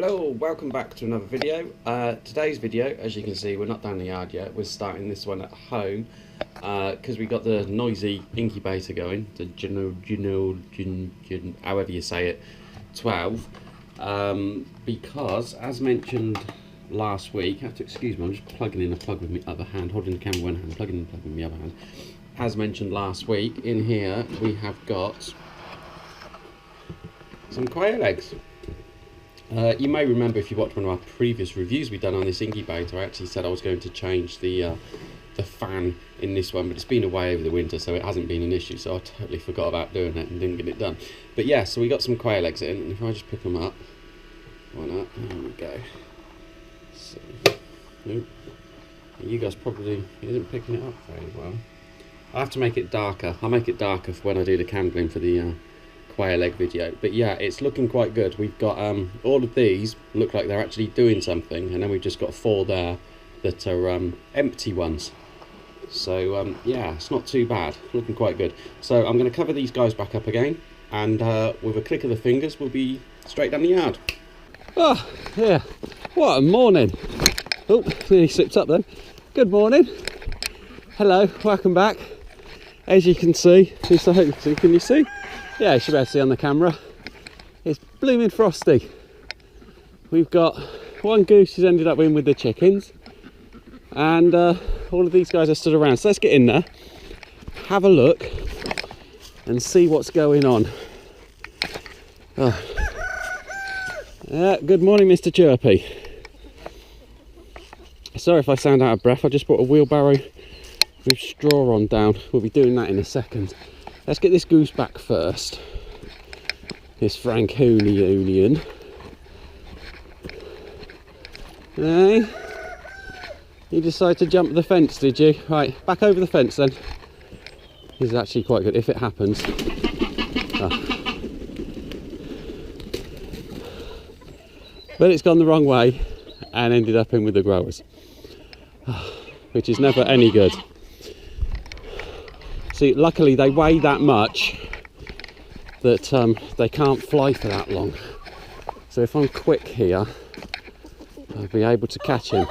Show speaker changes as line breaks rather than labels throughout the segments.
Hello, welcome back to another video. Today's video, as you can see, we're not down the yard yet. We're starting this one at home because we got the noisy incubator going, the however you say it, 12. Because, as mentioned last week, I have to excuse me, I'm just plugging in a plug with my other hand, holding the camera one hand, plugging in a plug with my other hand. As mentioned last week, in here we have got some quail eggs. You may remember, if you watched one of our previous reviews we've done on this incubator, I actually said I was going to change the fan in this one, but it's been away over the winter, so it hasn't been an issue, so I totally forgot about doing it and didn't get it done. But yeah, so we got some quail eggs in, and if I just pick them up, why not? There we go. So, nope. You guys probably isn't picking it up very well. I have to make it darker. I'll make it darker for when I do the candling for the quail egg video. But yeah, it's looking quite good. We've got all of these look like they're actually doing something, and then we've just got 4 there that are empty ones. So yeah, it's not too bad, looking quite good. So I'm going to cover these guys back up again, and with a click of the fingers we'll be straight down the yard.
Oh yeah, what a morning. Oh, nearly slipped up then. Good morning, hello, welcome back. As you can see, can you see? Yeah, you should be able to see on the camera. It's blooming frosty. We've got one goose who's ended up in with the chickens, and all of these guys are stood around. So let's get in there, have a look, and see what's going on. Oh. Good morning, Mr. Chirpy. Sorry if I sound out of breath. I just brought a wheelbarrow with straw on down. We'll be doing that in a second. Let's get this goose back first. This Franconian. Hey, you decided to jump the fence, did you? Right, back over the fence then. This is actually quite good if it happens. But it's gone the wrong way and ended up in with the growers, which is never any good. See, luckily they weigh that much that they can't fly for that long. So if I'm quick here, I'll be able to catch him.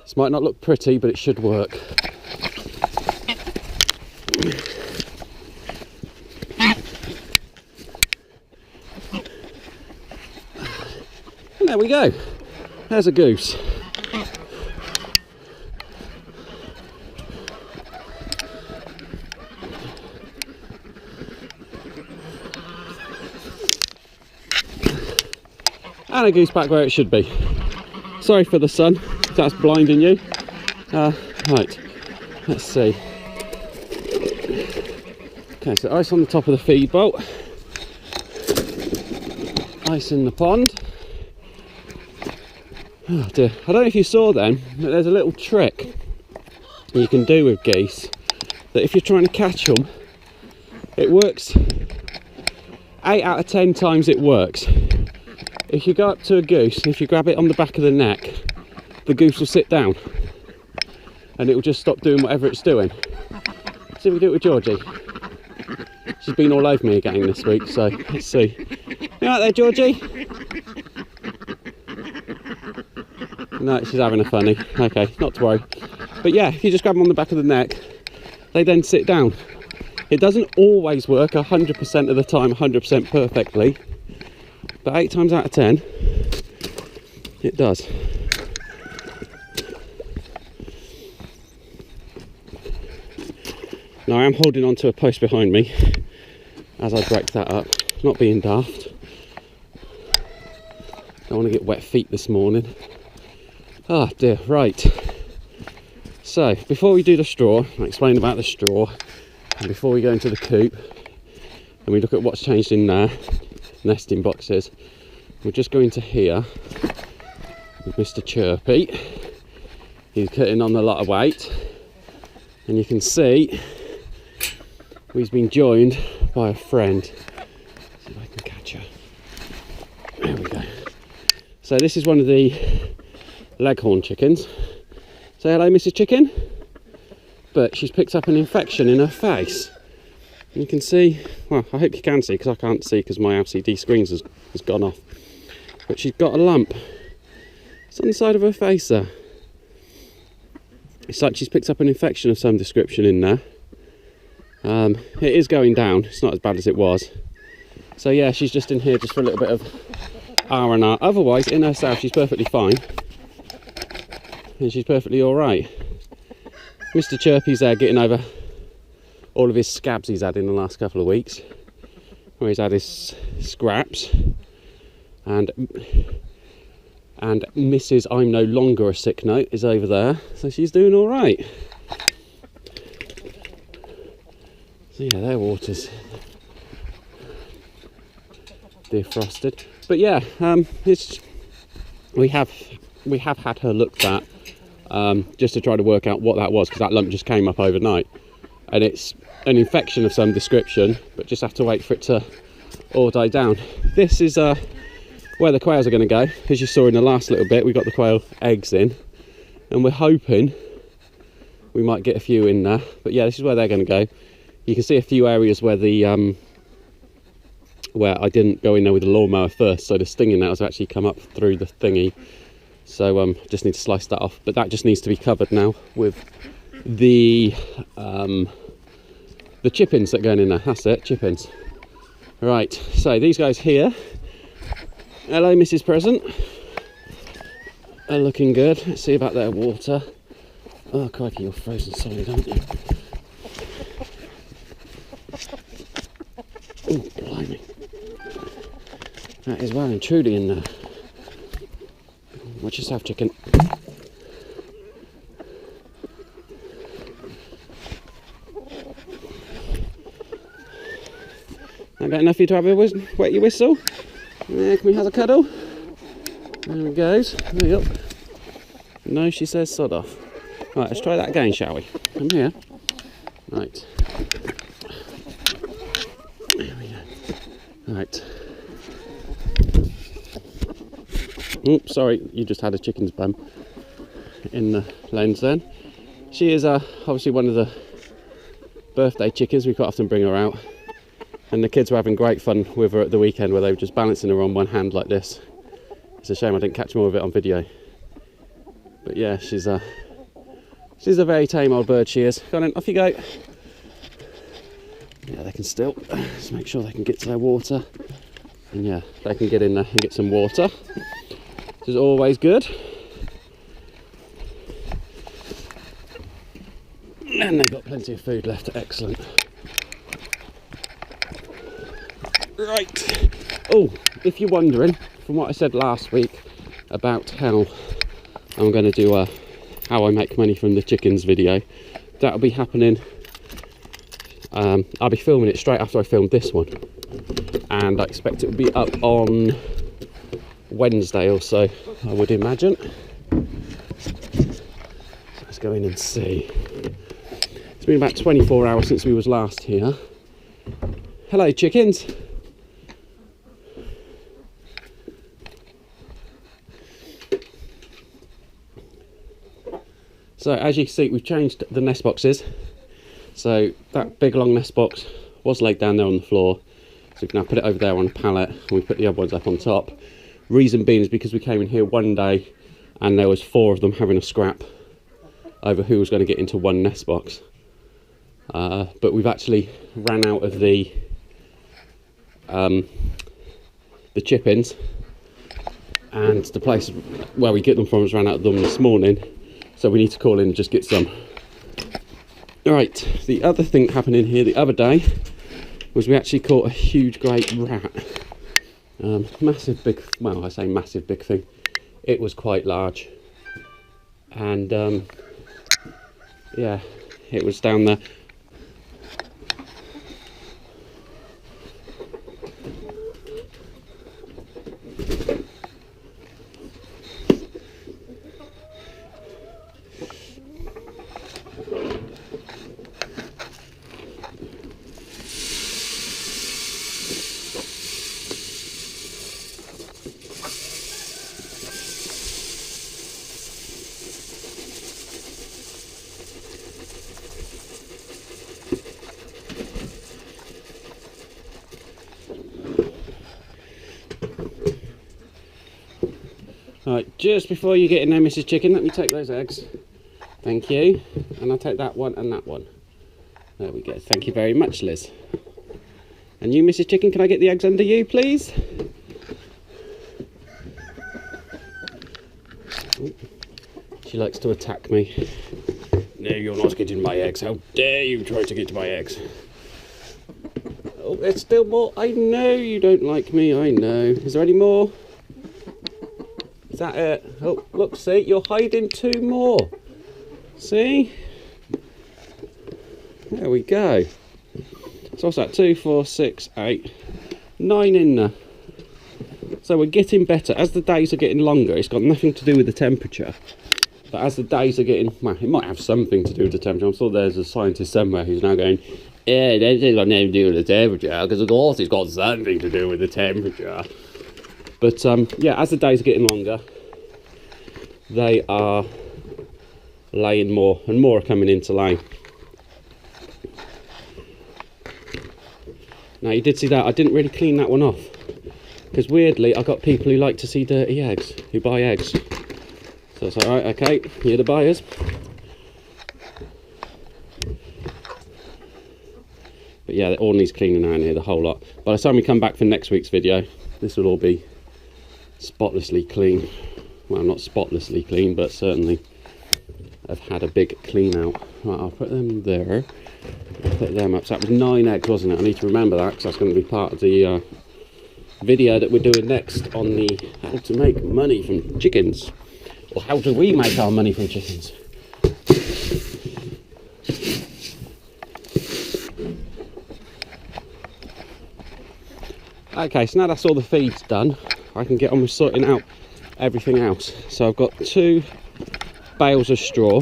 This might not look pretty, but it should work. And there we go. There's a goose. And a goose back where it should be. Sorry for the sun, if that's blinding you. Right, let's see. Okay, so ice on the top of the feed bowl. Ice in the pond. Oh dear, I don't know if you saw then, but there's a little trick you can do with geese that if you're trying to catch them, it works. 8 out of 10 times it works. If you go up to a goose and if you grab it on the back of the neck, the goose will sit down and it will just stop doing whatever it's doing. See if we do it with Georgie. She's been all over me again this week, so let's see. You right there, Georgie? No, she's having a funny. Okay, not to worry. But yeah, if you just grab them on the back of the neck, they then sit down. It doesn't always work 100% of the time, 100% perfectly. But 8 times out of 10, it does. Now I am holding on to a post behind me as I break that up, not being daft. Don't want to get wet feet this morning. Oh dear, right. So before we do the straw, I'll explain about the straw, and before we go into the coop and we look at what's changed in there, nesting boxes, we're just going to here with Mr. Chirpy. He's cutting on a lot of weight, and you can see he's been joined by a friend. See if I can catch her. There we go. So this is one of the leghorn chickens. Say hello, Mrs. Chicken. But she's picked up an infection in her face. You can see, well, I hope you can see because I can't see because my LCD screen has gone off. but she's got a lump. It's on the side of her face there. It's like she's picked up an infection of some description in there. It is going down, it's not as bad as it was. So yeah, she's just in here just for a little bit of R&R. Otherwise, in herself, she's perfectly fine. And she's perfectly alright. Mr. Chirpy's there getting over all of his scabs he's had in the last couple of weeks. Where he's had his scraps. And Mrs. I'm no longer a sick note is over there. So she's doing alright. So yeah, their water's defrosted. But yeah, we have had her looked at just to try to work out what that was, because that lump just came up overnight, and it's an infection of some description, but just have to wait for it to all die down. This is where the quails are going to go. As you saw in the last little bit, we got the quail eggs in, and we're hoping we might get a few in there. But yeah, this is where they're going to go. You can see a few areas where the where I didn't go in there with the lawnmower first, so the stinging nettles have actually come up through the thingy. So just need to slice that off, but that just needs to be covered now with the chip-ins that are going in there. That's it, chip-ins. Right, so these guys here, hello Mrs. Present, are looking good. Let's see about their water. Oh crikey, you're frozen solid, aren't you? Oh blimey, that is well and truly in there. Watch yourself, chicken. Not got enough for you to have a wet your whistle? Yeah, can we have a cuddle? There it goes. There you go. No, she says sod off. Right, let's try that again, shall we? Come here. Right. There we go. Right. Oops, sorry, you just had a chicken's bum in the lens then. She is obviously one of the birthday chickens. We quite often bring her out, and the kids were having great fun with her at the weekend, where they were just balancing her on one hand like this. It's a shame I didn't catch more of it on video. But yeah, she's a very tame old bird, she is. Go on then, off you go. Yeah, they can still just make sure they can get to their water, and yeah, they can get in there and get some water. Which is always good. And they've got plenty of food left, excellent. Right. Oh, if you're wondering, from what I said last week about how I'm going to do how I make money from the chickens video, that'll be happening. I'll be filming it straight after I filmed this one, and I expect it will be up on Wednesday or so, I would imagine. So let's go in and see. It's been about 24 hours since we was last here. Hello chickens. So as you can see, we've changed the nest boxes. So that big long nest box was laid down there on the floor, so we can now put it over there on a pallet, and we put the other ones up on top. Reason being is because we came in here one day and there was 4 of them having a scrap over who was going to get into one nest box. But we've actually ran out of the chip-ins, and the place where we get them from has ran out of them this morning, so we need to call in and just get some. Alright, the other thing that happened in here the other day was we actually caught a huge great rat. Massive big, well, I say massive big thing, it was quite large, and yeah, it was down there. Right, just before you get in there, Mrs. Chicken, let me take those eggs. Thank you. And I'll take that one and that one. There we go. Thank you very much, Liz. And you, Mrs. Chicken, can I get the eggs under you, please? Ooh. She likes to attack me. No, you're not getting my eggs. How dare you try to get my eggs? Oh, there's still more. I know you don't like me, I know. Is there any more? Is that it? Oh, look, see, you're hiding 2 more. See? There we go. So what's that? 2, 4, 6, 8, 9 in there. So we're getting better. As the days are getting longer, it's got nothing to do with the temperature. But as the days are getting, well, it might have something to do with the temperature. I'm sure there's a scientist somewhere who's now going, yeah, it's got nothing to do with the temperature, because of course it's got something to do with the temperature. But yeah, as the days are getting longer, they are laying more, and more are coming into lay. Now you did see that, I didn't really clean that one off, because weirdly I got people who like to see dirty eggs, who buy eggs. So it's like, right, okay, you're the buyers. But yeah, it all needs cleaning out in here, the whole lot. By the time we come back for next week's video, this will all be spotlessly clean. Well, not spotlessly clean, but certainly I've had a big clean out. Right, I'll put them there. I'll put them up. So that was 9 eggs, wasn't it? I need to remember that, because that's going to be part of the video that we're doing next on the how to make money from chickens. Or how do we make our money from chickens? Okay, so now that's all the feeds done, I can get on with sorting out everything else. So I've got 2 bales of straw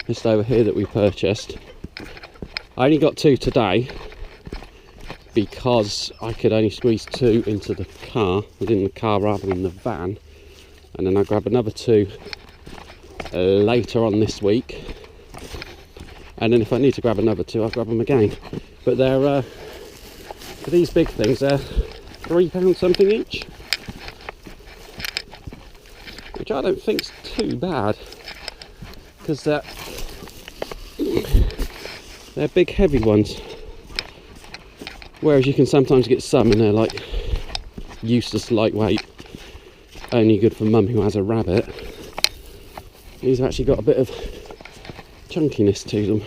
just over here that we purchased. I only got 2 today because I could only squeeze 2 into the car, within the car rather than the van. And then I'll grab another 2 later on this week. And then if I need to grab another 2, I'll grab them again. But they're, for these big things, they're £3 something each. Which I don't think's too bad. Because they're big heavy ones. Whereas you can sometimes get some and they're like useless lightweight. Only good for mum who has a rabbit. These have actually got a bit of chunkiness to them.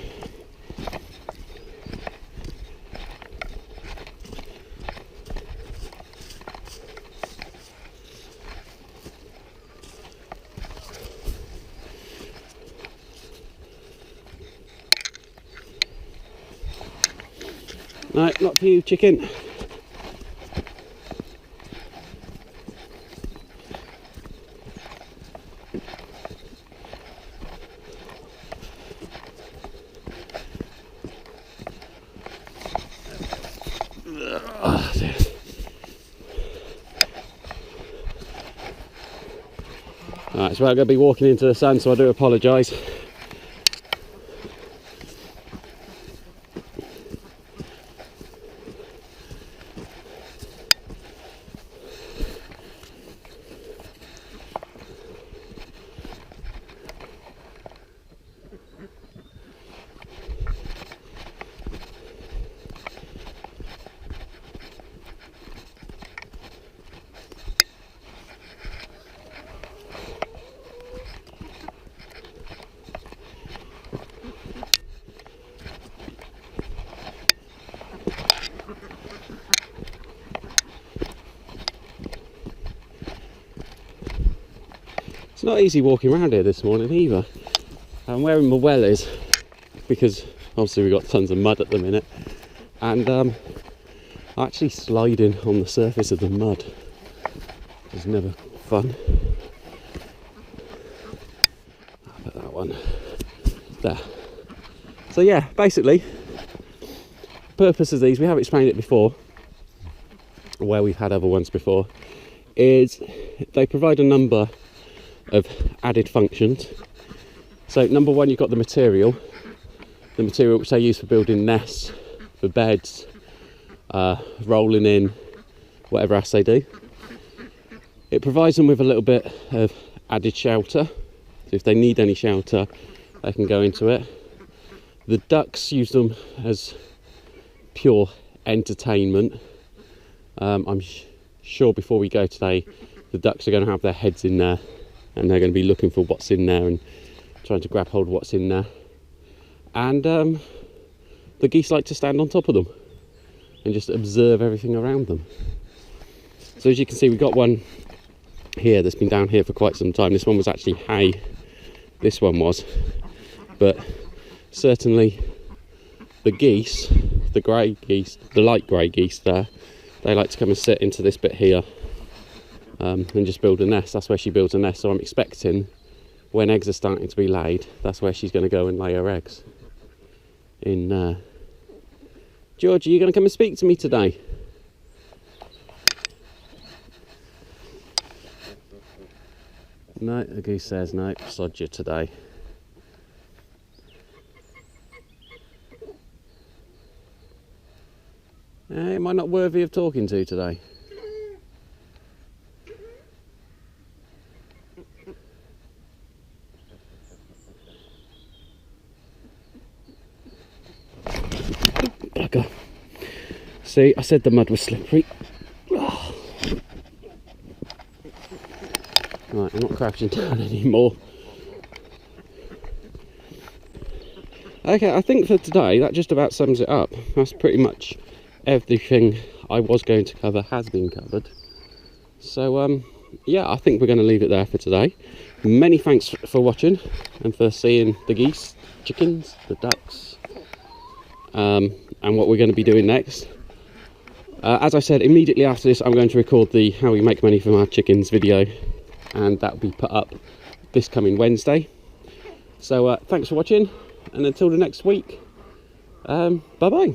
No, not for you, chicken. Alright, so we're going to be walking into the sun, so I do apologise. It's not easy walking around here this morning either. I'm wearing my wellies because obviously we've got tons of mud at the minute, and I'm actually sliding on the surface of the mud. It's never fun. I'll put that one there. So yeah, basically, purpose of these, we have explained it before, where we've had other ones before, is they provide a number of added functions. So number one, you've got the material which they use for building nests, for beds, rolling in, whatever else they do. It provides them with a little bit of added shelter, so if they need any shelter they can go into it. The ducks use them as pure entertainment. I'm sure before we go today the ducks are going to have their heads in there and they're going to be looking for what's in there and trying to grab hold of what's in there. And the geese like to stand on top of them and just observe everything around them. So as you can see, we've got one here that's been down here for quite some time. This one was actually hay, this one was, but certainly the geese, the grey geese, the light grey geese there, they like to come and sit into this bit here and just build a nest. That's where she builds a nest, so I'm expecting when eggs are starting to be laid, that's where she's going to go and lay her eggs. In George, are you going to come and speak to me today? No, the goose says no, sod you today. Am I not worthy of talking to today? Okay. See, I said the mud was slippery. Oh. Right, I'm not crouching down anymore. Okay, I think for today that just about sums it up. That's pretty much everything I was going to cover has been covered. So yeah, I think we're going to leave it there for today. Many thanks for watching and for seeing the geese, chickens, the ducks, and what we're going to be doing next. As I said, immediately after this I'm going to record the how we make money from our chickens video, and that will be put up this coming Wednesday. So thanks for watching, and until the next week, bye bye.